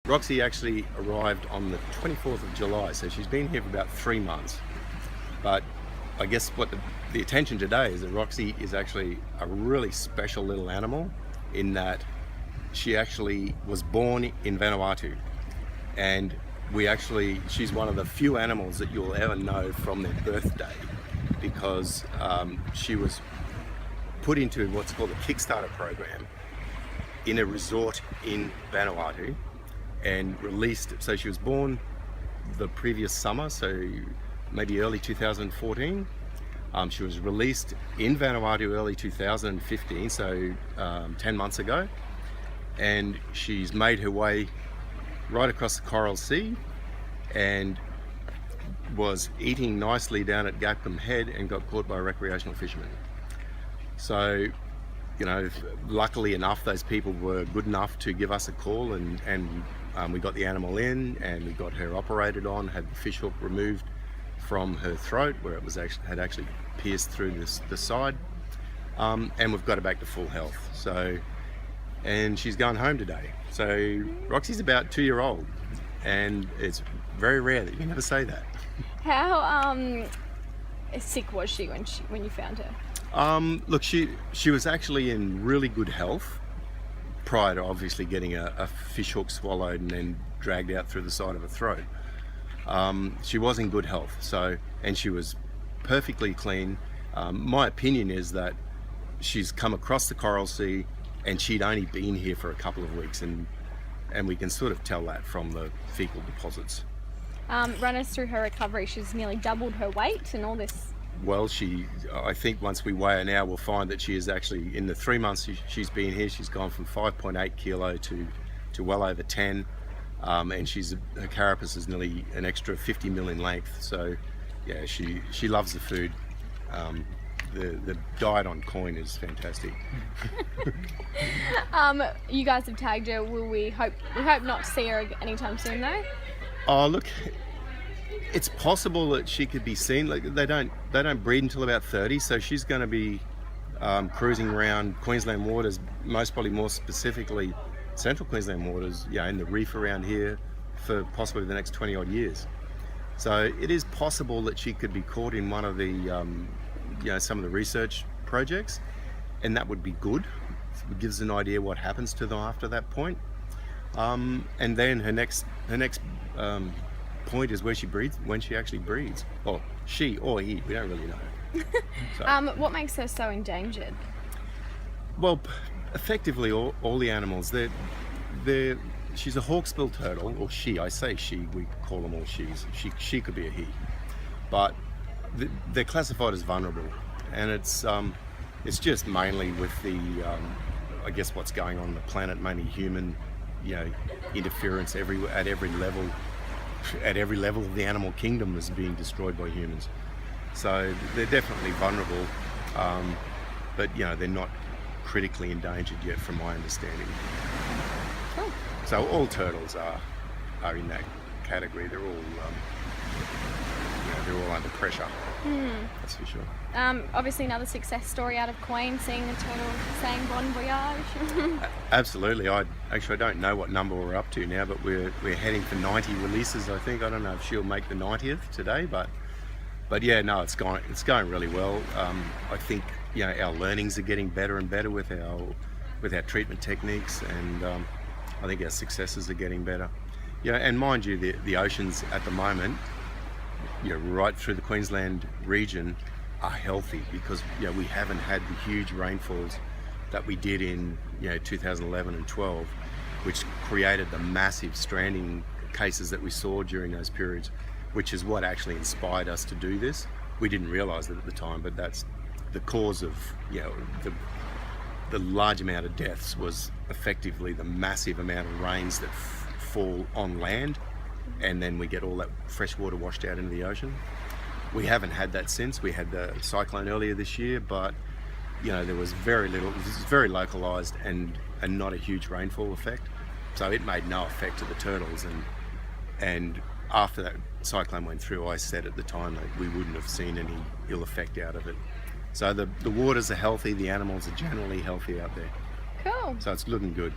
Roxy actually arrived on the 24th of July, so she's been here for about 3 months. But I guess what the attention today is that Roxy is actually a really special little animal in that she actually was born in Vanuatu, and she's one of the few animals that you'll ever know from their birthday, because she was put into what's called a Kickstarter program in a resort in Vanuatu and released. So she was born the previous summer, so maybe early 2014. She was released in Vanuatu early 2015, so 10 months ago, and she's made her way right across the Coral Sea and was eating nicely down at Gapcombe Head and got caught by recreational fishermen. So, you know, luckily enough, those people were good enough to give us a call, and we got the animal in and we got her operated on, had the fish hook removed from her throat where it was had actually pierced through the side, and we've got her back to full health. So, and she's going home today. So Roxy's about 2-year-old, and it's very rare that you can ever say that. How sick was she when you found her? Look, she was actually in really good health prior to obviously getting a fish hook swallowed and then dragged out through the side of her throat. She was in good health, and she was perfectly clean. My opinion is that she's come across the Coral Sea and she'd only been here for a couple of weeks, and we can sort of tell that from the fecal deposits. Run us through her recovery. She's nearly doubled her weight and all this. Well, I think once we weigh her now, we'll find that she is actually, in the 3 months she's been here, she's gone from 5.8 kilo to well over 10. And her carapace is nearly an extra 50 mil in length. So yeah, she loves the food. The diet on coin is fantastic. You guys have tagged her. We hope not to see her anytime soon though? Oh look, it's possible that she could be seen. Like they don't breed until about 30, so she's going to be cruising around Queensland waters, most probably more specifically Central Queensland waters, in the reef around here for possibly the next 20 odd years. So it is possible that she could be caught in one of the some of the research projects, and that would be good. It gives an idea what happens to them after that point. And then her next point is where she breeds, when she actually breeds, or she or he, we don't really know. So, what makes her so endangered? Well, effectively all the animals, she's a hawksbill turtle, or she, I say she, we call them all she's. She could be a he, but they're classified as vulnerable, and it's just mainly with the I guess what's going on the planet, mainly human interference at every level of the animal kingdom is being destroyed by humans. So they're definitely vulnerable, but they're not critically endangered yet, from my understanding. Cool. So all turtles are in that category. They're all under pressure. That's for sure. Obviously another success story out of Queen, seeing the turtle saying bon voyage. Absolutely. I don't know what number we're up to now, but we're heading for 90 releases, I think. I don't know if she'll make the 90th today, but yeah, no, it's going really well. I think our learnings are getting better and better with our treatment techniques, and I think our successes are getting better. And mind you, the oceans at the moment, right through the Queensland region, are healthy, because we haven't had the huge rainfalls that we did in 2011 and 12, which created the massive stranding cases that we saw during those periods, which is what actually inspired us to do this. We didn't realise it at the time, but that's the cause of the large amount of deaths, was effectively the massive amount of rains that fall on land, and then we get all that fresh water washed out into the ocean. We haven't had that since. We had the cyclone earlier this year, but there was very little. It was very localised and not a huge rainfall effect, so it made no effect to the turtles. And after that cyclone went through, I said at the time that we wouldn't have seen any ill effect out of it. So the waters are healthy, the animals are generally healthy out there. Cool. So it's looking good.